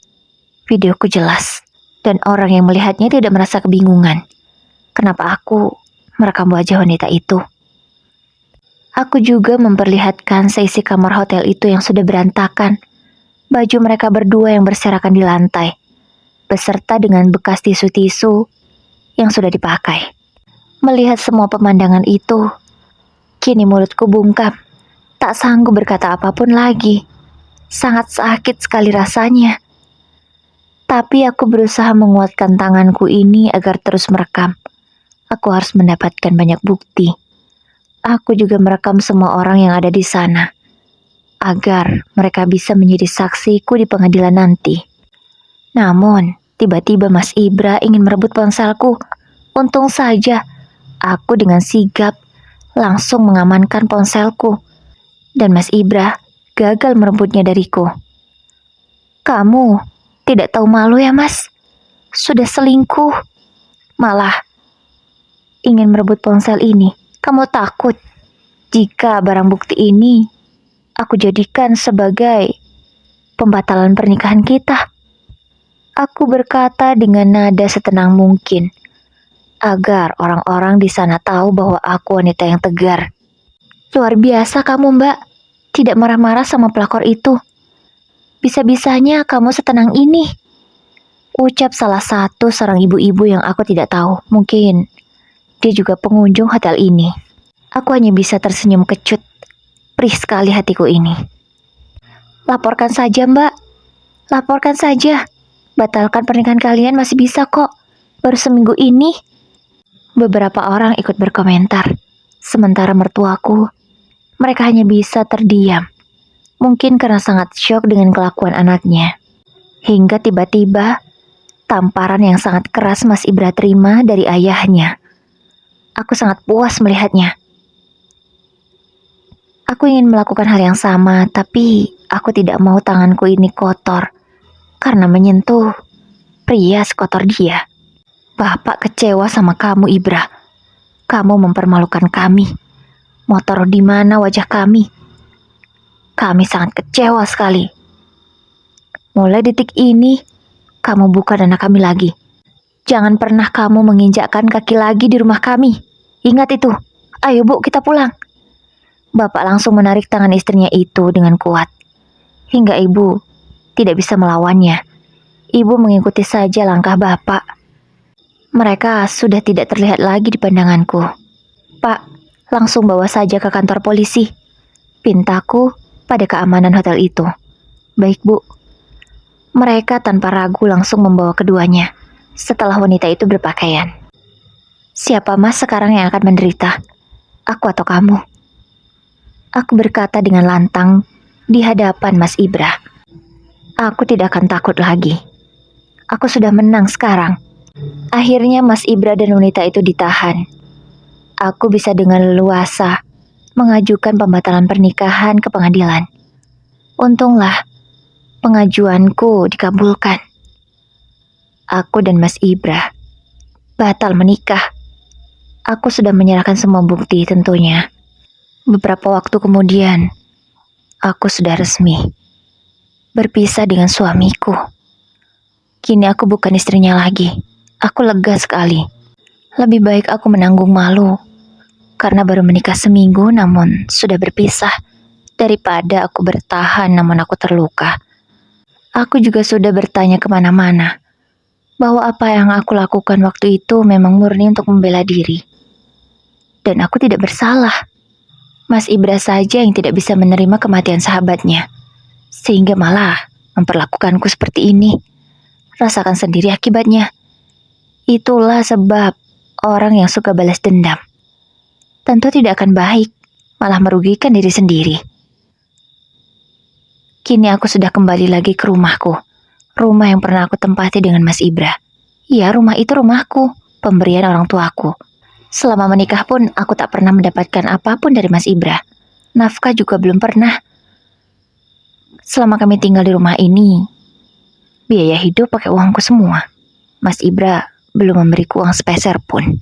videoku jelas dan orang yang melihatnya tidak merasa kebingungan. Kenapa aku merekam wajah wanita itu? Aku juga memperlihatkan seisi kamar hotel itu yang sudah berantakan. Baju mereka berdua yang berserakan di lantai, beserta dengan bekas tisu-tisu yang sudah dipakai. Melihat semua pemandangan itu, kini mulutku bungkam. Tak sanggup berkata apapun lagi. Sangat sakit sekali rasanya. Tapi aku berusaha menguatkan tanganku ini agar terus merekam. Aku harus mendapatkan banyak bukti. Aku juga merekam semua orang yang ada di sana, agar mereka bisa menjadi saksiku di pengadilan nanti. Namun, tiba-tiba Mas Ibra ingin merebut ponselku. Untung saja, aku dengan sigap langsung mengamankan ponselku. Dan Mas Ibra gagal merebutnya dariku. Kamu tidak tahu malu ya Mas? Sudah selingkuh, malah ingin merebut ponsel ini. Kamu takut jika barang bukti ini aku jadikan sebagai pembatalan pernikahan kita? Aku berkata dengan nada setenang mungkin, agar orang-orang di sana tahu bahwa aku wanita yang tegar. Luar biasa kamu, Mbak. Tidak marah-marah sama pelakor itu. Bisa-bisanya kamu setenang ini. Ucap salah satu seorang ibu-ibu yang aku tidak tahu. Mungkin dia juga pengunjung hotel ini. Aku hanya bisa tersenyum kecut. Perih sekali hatiku ini. Laporkan saja, Mbak. Laporkan saja. Batalkan pernikahan kalian masih bisa kok. Baru seminggu ini. Beberapa orang ikut berkomentar. Sementara mertuaku, mereka hanya bisa terdiam. Mungkin karena sangat syok dengan kelakuan anaknya. Hingga tiba-tiba, tamparan yang sangat keras Mas Ibra terima dari ayahnya. Aku sangat puas melihatnya. Aku ingin melakukan hal yang sama, tapi aku tidak mau tanganku ini kotor. Karena menyentuh pria sekotor dia. Bapak kecewa sama kamu, Ibra. Kamu mempermalukan kami. Mau taruh di mana wajah kami? Kami sangat kecewa sekali. Mulai detik ini, kamu bukan anak kami lagi. Jangan pernah kamu menginjakkan kaki lagi di rumah kami. Ingat itu. Ayo Bu, kita pulang. Bapak langsung menarik tangan istrinya itu dengan kuat. Hingga ibu tidak bisa melawannya. Ibu mengikuti saja langkah bapak. Mereka sudah tidak terlihat lagi di pandanganku. Pak, langsung bawa saja ke kantor polisi. Pintaku pada keamanan hotel itu. Baik, Bu. Mereka tanpa ragu langsung membawa keduanya setelah wanita itu berpakaian. Siapa Mas sekarang yang akan menderita? Aku atau kamu? Aku berkata dengan lantang di hadapan Mas Ibra. Aku tidak akan takut lagi. Aku sudah menang sekarang. Akhirnya Mas Ibra dan wanita itu ditahan. Aku bisa dengan leluasa mengajukan pembatalan pernikahan ke pengadilan. Untunglah pengajuanku dikabulkan. Aku dan Mas Ibra batal menikah. Aku sudah menyerahkan semua bukti tentunya. Beberapa waktu kemudian, aku sudah resmi berpisah dengan suamiku. Kini aku bukan istrinya lagi. Aku lega sekali. Lebih baik aku menanggung malu karena baru menikah seminggu namun sudah berpisah daripada aku bertahan namun aku terluka. Aku juga sudah bertanya kemana-mana bahwa apa yang aku lakukan waktu itu memang murni untuk membela diri. Dan aku tidak bersalah. Mas Ibra saja yang tidak bisa menerima kematian sahabatnya, sehingga malah memperlakukanku seperti ini. Rasakan sendiri akibatnya. Itulah sebab orang yang suka balas dendam tentu tidak akan baik, malah merugikan diri sendiri. Kini aku sudah kembali lagi ke rumahku, rumah yang pernah aku tempati dengan Mas Ibra. Ya, rumah itu rumahku, pemberian orang tuaku. Selama menikah pun aku tak pernah mendapatkan apapun dari Mas Ibra. Nafkah juga belum pernah. Selama kami tinggal di rumah ini, biaya hidup pakai uangku semua. Mas Ibra belum memberiku uang sepeser pun.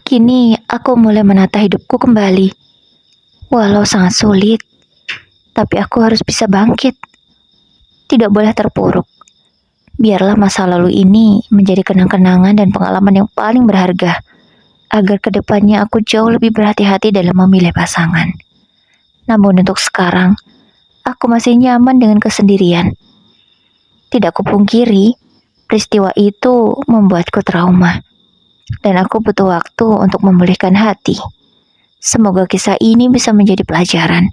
Kini aku mulai menata hidupku kembali. Walau sangat sulit, tapi aku harus bisa bangkit. Tidak boleh terpuruk. Biarlah masa lalu ini menjadi kenang-kenangan dan pengalaman yang paling berharga, agar kedepannya aku jauh lebih berhati-hati dalam memilih pasangan. Namun untuk sekarang, aku masih nyaman dengan kesendirian. Tidak kupungkiri, peristiwa itu membuatku trauma. Dan aku butuh waktu untuk memulihkan hati. Semoga kisah ini bisa menjadi pelajaran.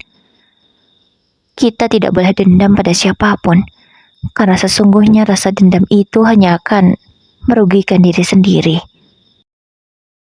Kita tidak boleh dendam pada siapapun, karena sesungguhnya rasa dendam itu hanya akan merugikan diri sendiri.